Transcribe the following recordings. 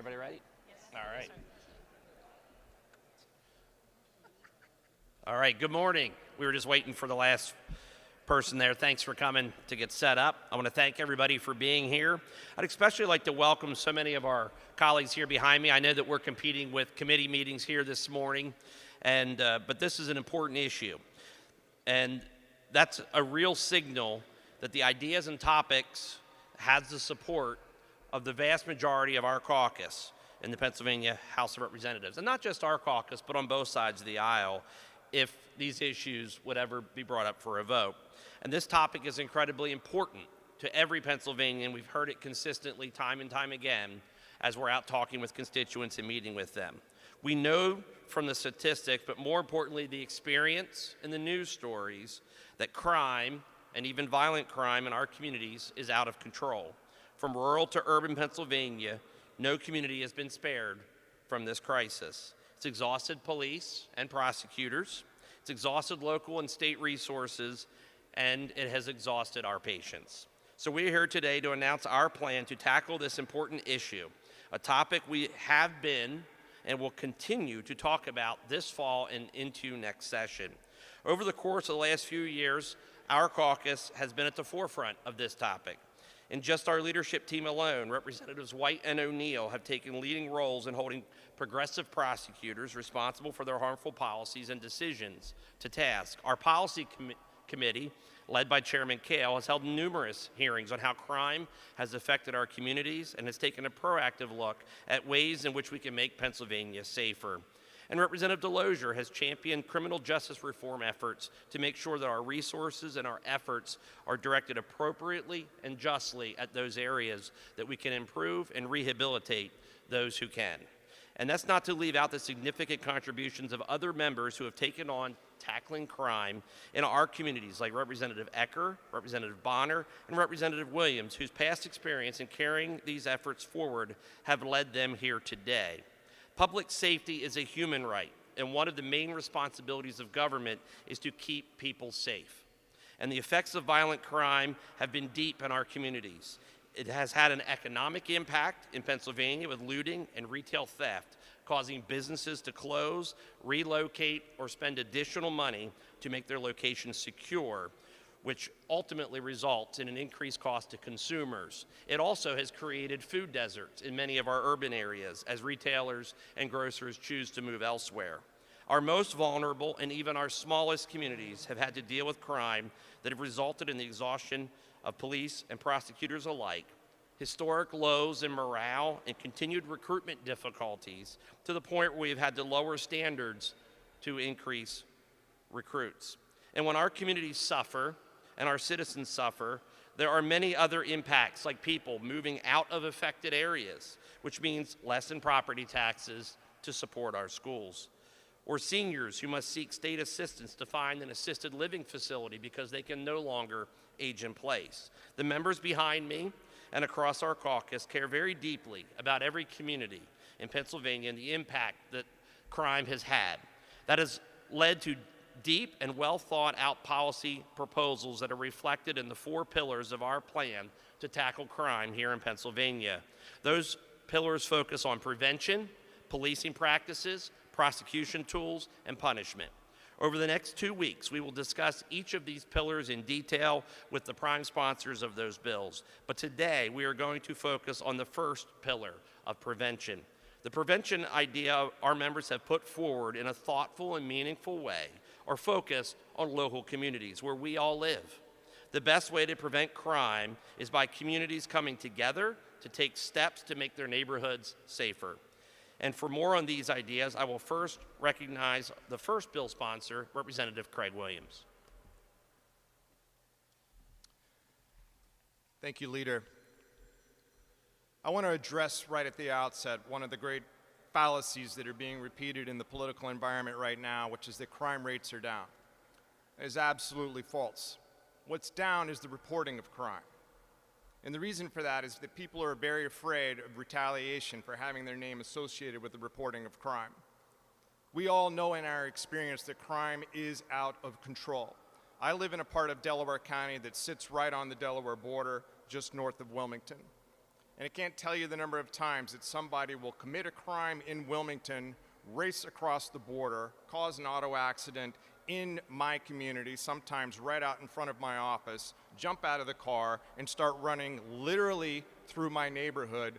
Everybody ready? Yes. All right. All right, good morning. We were just waiting for the last person there. Thanks for coming to get set up. I want to thank everybody for being here. I'd especially like to welcome so many of our colleagues here behind me. I know that we're competing with committee meetings here this morning, but this is an important issue. And that's a real signal that the ideas and topics has the support of the vast majority of our caucus in the Pennsylvania House of Representatives. And not just our caucus, but on both sides of the aisle, if these issues would ever be brought up for a vote. And this topic is incredibly important to every Pennsylvanian. We've heard it consistently time and time again as we're out talking with constituents and meeting with them. We know from the statistics, but more importantly, the experience and the news stories, that crime and even violent crime in our communities is out of control. From rural to urban Pennsylvania, no community has been spared from this crisis. It's exhausted police and prosecutors. It's exhausted local and state resources, and it has exhausted our patients. So we're here today to announce our plan to tackle this important issue, a topic we have been and will continue to talk about this fall and into next session. Over the course of the last few years, our caucus has been at the forefront of this topic. In just our leadership team alone, Representatives White and O'Neill have taken leading roles in holding progressive prosecutors responsible for their harmful policies and decisions to task. Our policy committee, led by Chairman Kale, has held numerous hearings on how crime has affected our communities and has taken a proactive look at ways in which we can make Pennsylvania safer. And Representative Delosier has championed criminal justice reform efforts to make sure that our resources and our efforts are directed appropriately and justly at those areas that we can improve and rehabilitate those who can. And that's not to leave out the significant contributions of other members who have taken on tackling crime in our communities, like Representative Ecker, Representative Bonner, and Representative Williams, whose past experience in carrying these efforts forward have led them here today. Public safety is a human right, and one of the main responsibilities of government is to keep people safe. And the effects of violent crime have been deep in our communities. It has had an economic impact in Pennsylvania with looting and retail theft, causing businesses to close, relocate, or spend additional money to make their locations secure, which ultimately results in an increased cost to consumers. It also has created food deserts in many of our urban areas as retailers and grocers choose to move elsewhere. Our most vulnerable and even our smallest communities have had to deal with crime that have resulted in the exhaustion of police and prosecutors alike, historic lows in morale, and continued recruitment difficulties to the point where we've had to lower standards to increase recruits. And when our communities suffer, and our citizens suffer, there are many other impacts, like people moving out of affected areas, which means less in property taxes to support our schools. Or seniors who must seek state assistance to find an assisted living facility because they can no longer age in place. The members behind me and across our caucus care very deeply about every community in Pennsylvania and the impact that crime has had. That has led to deep and well thought out policy proposals that are reflected in the 4 pillars of our plan to tackle crime here in Pennsylvania. Those pillars focus on prevention, policing practices, prosecution tools, and punishment. Over the next 2 weeks, we will discuss each of these pillars in detail with the prime sponsors of those bills. But today, we are going to focus on the first pillar of prevention. The prevention idea our members have put forward in a thoughtful and meaningful way are focused on local communities where we all live. The best way to prevent crime is by communities coming together to take steps to make their neighborhoods safer. And for more on these ideas, I will first recognize the first bill sponsor, Representative Craig Williams. Thank you, Leader. I want to address right at the outset one of the great fallacies that are being repeated in the political environment right now, which is that crime rates are down. It is absolutely false. What's down is the reporting of crime. And the reason for that is that people are very afraid of retaliation for having their name associated with the reporting of crime. We all know in our experience that crime is out of control. I live in a part of Delaware County that sits right on the Delaware border, just north of Wilmington. And I can't tell you the number of times that somebody will commit a crime in Wilmington, race across the border, cause an auto accident in my community, sometimes right out in front of my office, jump out of the car and start running literally through my neighborhood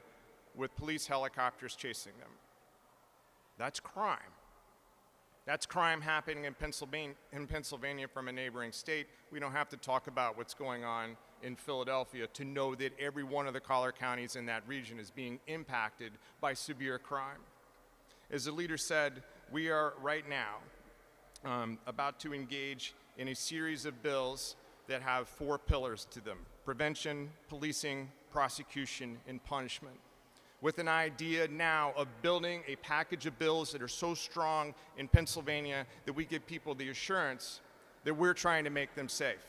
with police helicopters chasing them. That's crime. That's crime happening in Pennsylvania from a neighboring state. We don't have to talk about what's going on in Philadelphia to know that every one of the collar counties in that region is being impacted by severe crime. As the leader said, we are right now about to engage in a series of bills that have 4 pillars to them: prevention, policing, prosecution, and punishment, with an idea now of building a package of bills that are so strong in Pennsylvania that we give people the assurance that we're trying to make them safe.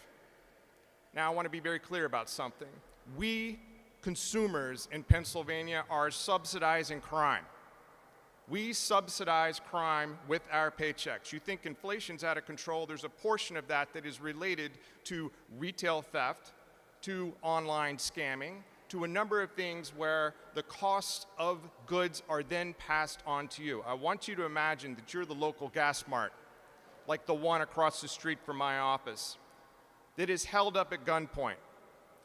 Now, I want to be very clear about something. We consumers in Pennsylvania are subsidizing crime. We subsidize crime with our paychecks. You think inflation's out of control, there's a portion of that that is related to retail theft, to online scamming, to a number of things where the costs of goods are then passed on to you. I want you to imagine that you're the local gas mart, like the one across the street from my office, that is held up at gunpoint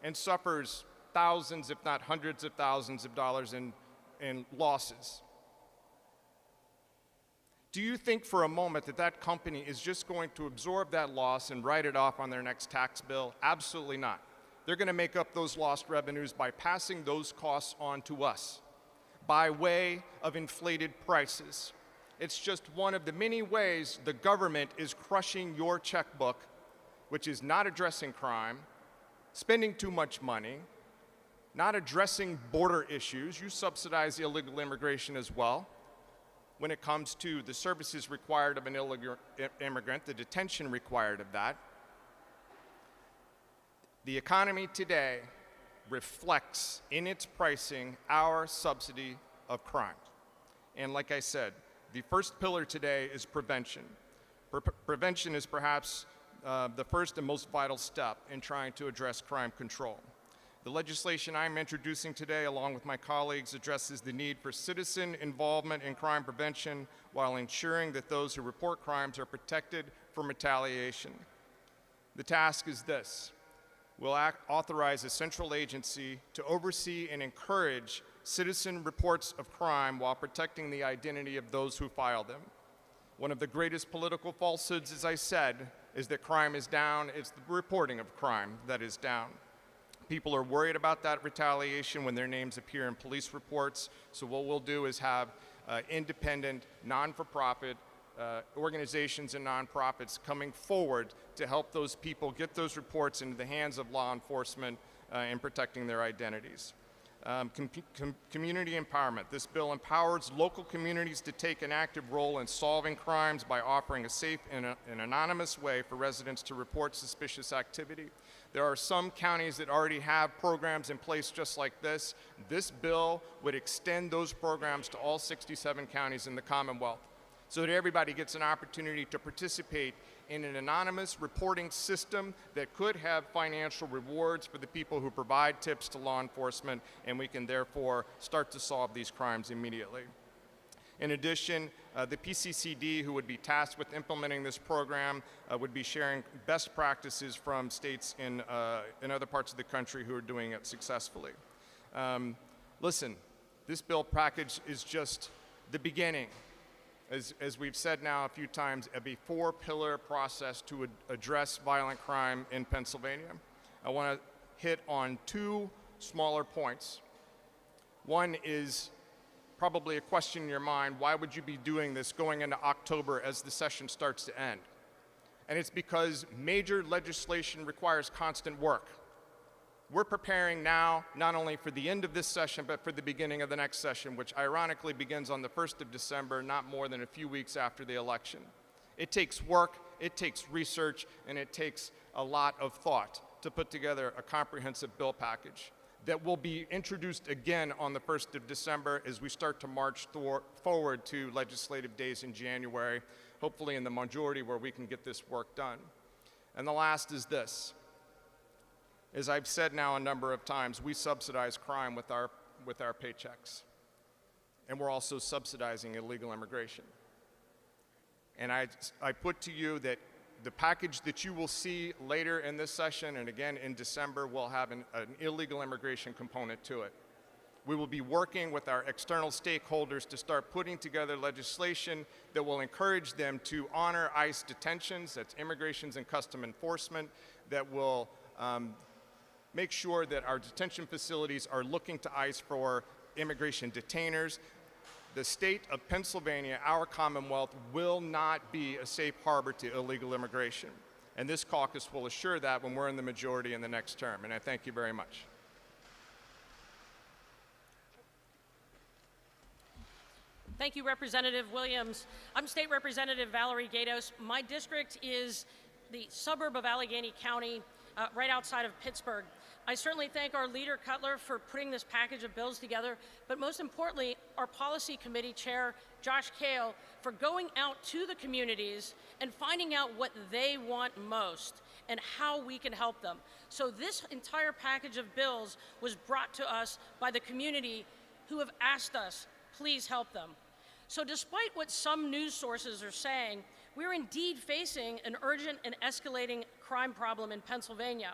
and suffers thousands, if not hundreds of thousands of dollars in losses. Do you think for a moment that that company is just going to absorb that loss and write it off on their next tax bill? Absolutely not. They're going to make up those lost revenues by passing those costs on to us by way of inflated prices. It's just one of the many ways the government is crushing your checkbook, which is not addressing crime, spending too much money, not addressing border issues. You subsidize illegal immigration as well. When it comes to the services required of an illegal immigrant, the detention required of that. The economy today reflects in its pricing our subsidy of crime. And like I said, the first pillar today is prevention. Prevention is perhaps the first and most vital step in trying to address crime control. The legislation I'm introducing today, along with my colleagues, addresses the need for citizen involvement in crime prevention while ensuring that those who report crimes are protected from retaliation. The task is this. We'll authorize a central agency to oversee and encourage citizen reports of crime while protecting the identity of those who file them. One of the greatest political falsehoods, as I said, is that crime is down. It's the reporting of crime that is down. People are worried about that retaliation when their names appear in police reports. So what we'll do is have independent, non-for-profit organizations and nonprofits coming forward to help those people get those reports into the hands of law enforcement in protecting their identities. Community empowerment. This bill empowers local communities to take an active role in solving crimes by offering a safe and an anonymous way for residents to report suspicious activity. There are some counties that already have programs in place just like this. This bill would extend those programs to all 67 counties in the Commonwealth so that everybody gets an opportunity to participate in an anonymous reporting system that could have financial rewards for the people who provide tips to law enforcement, and we can therefore start to solve these crimes immediately. In addition, the PCCD, who would be tasked with implementing this program, would be sharing best practices from states in other parts of the country who are doing it successfully. Listen, this bill package is just the beginning. As we've said now a few times, of a 4-pillar process to address violent crime in Pennsylvania. I want to hit on 2 smaller points. One is probably a question in your mind: why would you be doing this going into October as the session starts to end? And it's because major legislation requires constant work. We're preparing now not only for the end of this session, but for the beginning of the next session, which ironically begins on the 1st of December, not more than a few weeks after the election. It takes work, it takes research, and it takes a lot of thought to put together a comprehensive bill package that will be introduced again on the 1st of December as we start to march forward to legislative days in January, hopefully in the majority where we can get this work done. And the last is this. As I've said now a number of times, we subsidize crime with with our paychecks. And we're also subsidizing illegal immigration. And I put to you that the package that you will see later in this session and again in December will have an illegal immigration component to it. We will be working with our external stakeholders to start putting together legislation that will encourage them to honor ICE detentions, that's Immigrations and Custom Enforcement, that will make sure that our detention facilities are looking to ICE for immigration detainers. The state of Pennsylvania, our Commonwealth, will not be a safe harbor to illegal immigration. And this caucus will assure that when we're in the majority in the next term. And I thank you very much. Thank you, Representative Williams. I'm State Representative Valerie Gatos. My district is the suburb of Allegheny County, right outside of Pittsburgh. I certainly thank our leader, Cutler, for putting this package of bills together, but most importantly, our Policy Committee Chair, Josh Kale, for going out to the communities and finding out what they want most and how we can help them. So this entire package of bills was brought to us by the community who have asked us, please help them. So despite what some news sources are saying, we're indeed facing an urgent and escalating crime problem in Pennsylvania.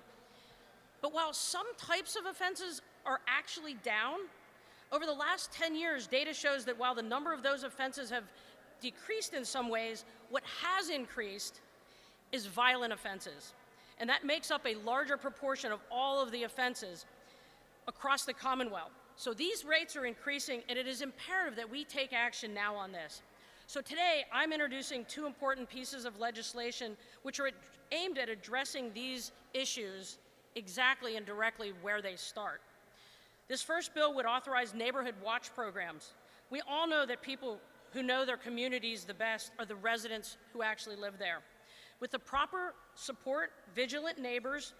But while some types of offenses are actually down, over the last 10 years, data shows that while the number of those offenses have decreased in some ways, what has increased is violent offenses. And that makes up a larger proportion of all of the offenses across the Commonwealth. So these rates are increasing, and it is imperative that we take action now on this. So today, I'm introducing two important pieces of legislation which are aimed at addressing these issues exactly and directly where they start. This first bill would authorize neighborhood watch programs. We all know that people who know their communities the best are the residents who actually live there. With the proper support, vigilant neighbors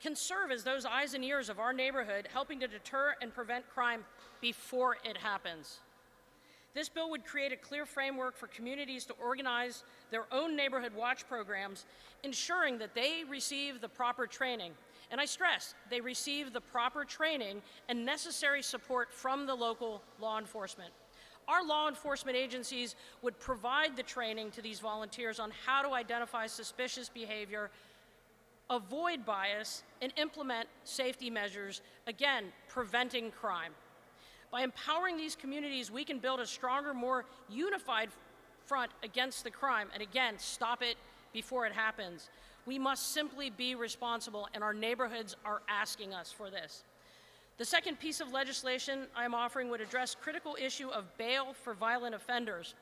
can serve as those eyes and ears of our neighborhood, helping to deter and prevent crime before it happens. This bill would create a clear framework for communities to organize their own neighborhood watch programs, ensuring that they receive the proper training. And I stress, they receive the proper training and necessary support from the local law enforcement. Our law enforcement agencies would provide the training to these volunteers on how to identify suspicious behavior, avoid bias, and implement safety measures, again, preventing crime. By empowering these communities, we can build a stronger, more unified front against the crime, and again, stop it before it happens. We must simply be responsible, and our neighborhoods are asking us for this. The second piece of legislation I'm offering would address critical issue of bail for violent offenders.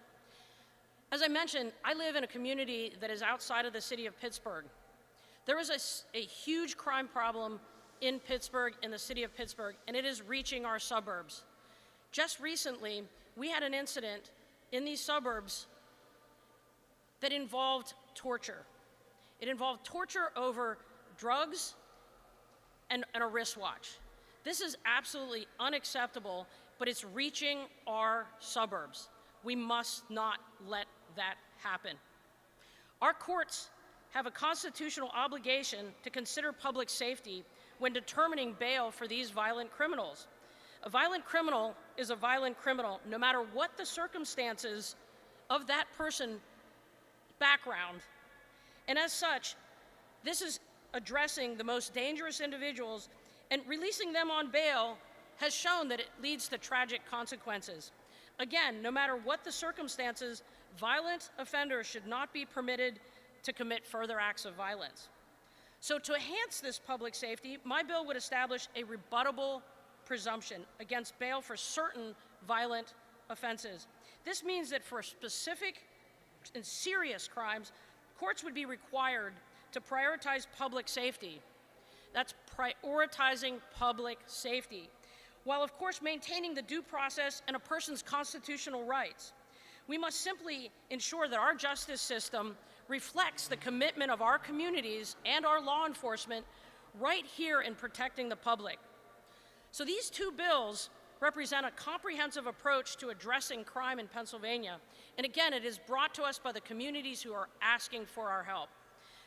As I mentioned, I live in a community that is outside of the city of Pittsburgh. There is a huge crime problem in Pittsburgh, in the city of Pittsburgh, and it is reaching our suburbs. Just recently, we had an incident in these suburbs that involved torture. It involved torture over drugs and a wristwatch. This is absolutely unacceptable, but it's reaching our suburbs. We must not let that happen. Our courts have a constitutional obligation to consider public safety when determining bail for these violent criminals. A violent criminal is a violent criminal, no matter what the circumstances of that person's background. And as such, this is addressing the most dangerous individuals, and releasing them on bail has shown that it leads to tragic consequences. Again, no matter what the circumstances, violent offenders should not be permitted to commit further acts of violence. So to enhance this public safety, my bill would establish a rebuttable presumption against bail for certain violent offenses. This means that for specific and serious crimes, courts would be required to prioritize public safety. That's prioritizing public safety, while of course maintaining the due process and a person's constitutional rights. We must simply ensure that our justice system reflects the commitment of our communities and our law enforcement right here in protecting the public. So these two bills represent a comprehensive approach to addressing crime in Pennsylvania. And again, it is brought to us by the communities who are asking for our help.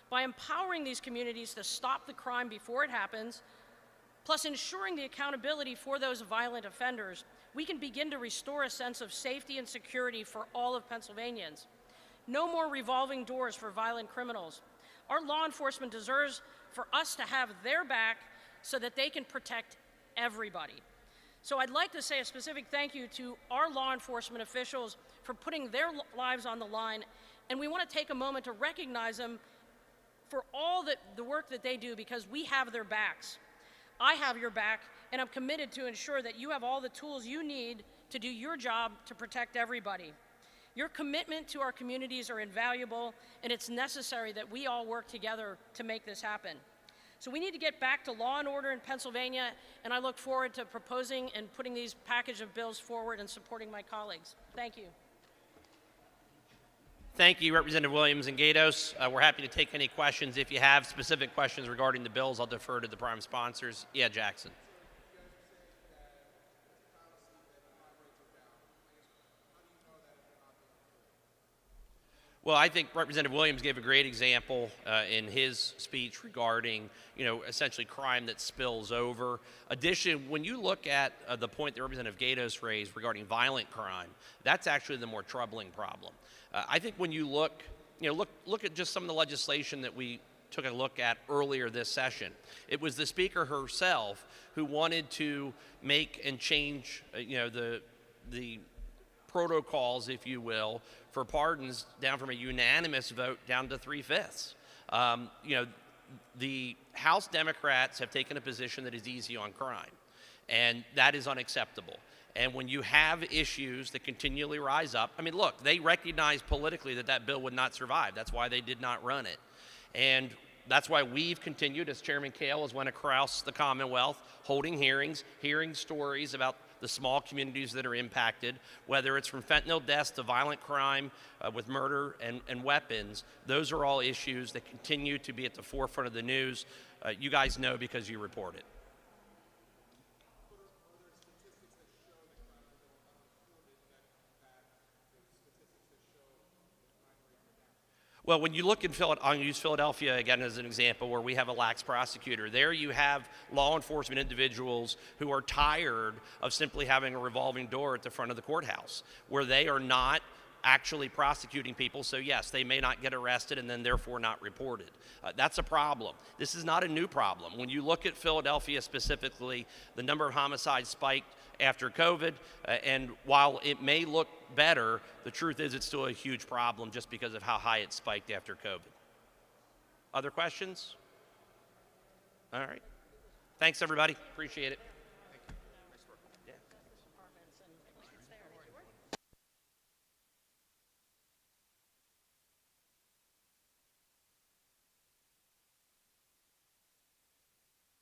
By empowering these communities to stop the crime before it happens, plus ensuring the accountability for those violent offenders, we can begin to restore a sense of safety and security for all of Pennsylvanians. No more revolving doors for violent criminals. Our law enforcement deserves for us to have their back so that they can protect everybody. So I'd like to say a specific thank you to our law enforcement officials for putting their lives on the line, and we want to take a moment to recognize them for all the work that they do, because we have their backs. I have your back, and I'm committed to ensure that you have all the tools you need to do your job to protect everybody. Your commitment to our communities are invaluable, and it's necessary that we all work together to make this happen. So we need to get back to law and order in Pennsylvania, and I look forward to proposing and putting these package of bills forward and supporting my colleagues. Thank you. Thank you, Representative Williams and Gatos. We're happy to take any questions. If you have specific questions regarding the bills, I'll defer to the prime sponsors. Yeah, Jackson. Well, I think Representative Williams gave a great example in his speech regarding, essentially crime that spills over. Addition, when you look at the point that Representative Gatos raised regarding violent crime, that's actually the more troubling problem. I think when you look at just some of the legislation that we took a look at earlier this session, it was the Speaker herself who wanted to make and change, the protocols, if you will, for pardons down from a unanimous vote down to 3/5. The House Democrats have taken a position that is easy on crime, and that is unacceptable. And when you have issues that continually rise up, I mean, look, they recognize politically that bill would not survive. That's why they did not run it. And that's why we've continued, as Chairman Kale has went across the Commonwealth, holding hearings, hearing stories about the small communities that are impacted, whether it's from fentanyl deaths to violent crime with murder and weapons. Those are all issues that continue to be at the forefront of the news. You guys know because you report it. Well, when you look in I'll use Philadelphia again as an example, where we have a lax prosecutor. There you have law enforcement individuals who are tired of simply having a revolving door at the front of the courthouse, where they are not actually prosecuting people. So yes, they may not get arrested and then therefore not reported. That's a problem. This is not a new problem. When you look at Philadelphia specifically, the number of homicides spiked after COVID, and while it may look better, the truth is it's still a huge problem just because of how high it spiked after COVID. Other questions? All right. Thanks, everybody. Appreciate it.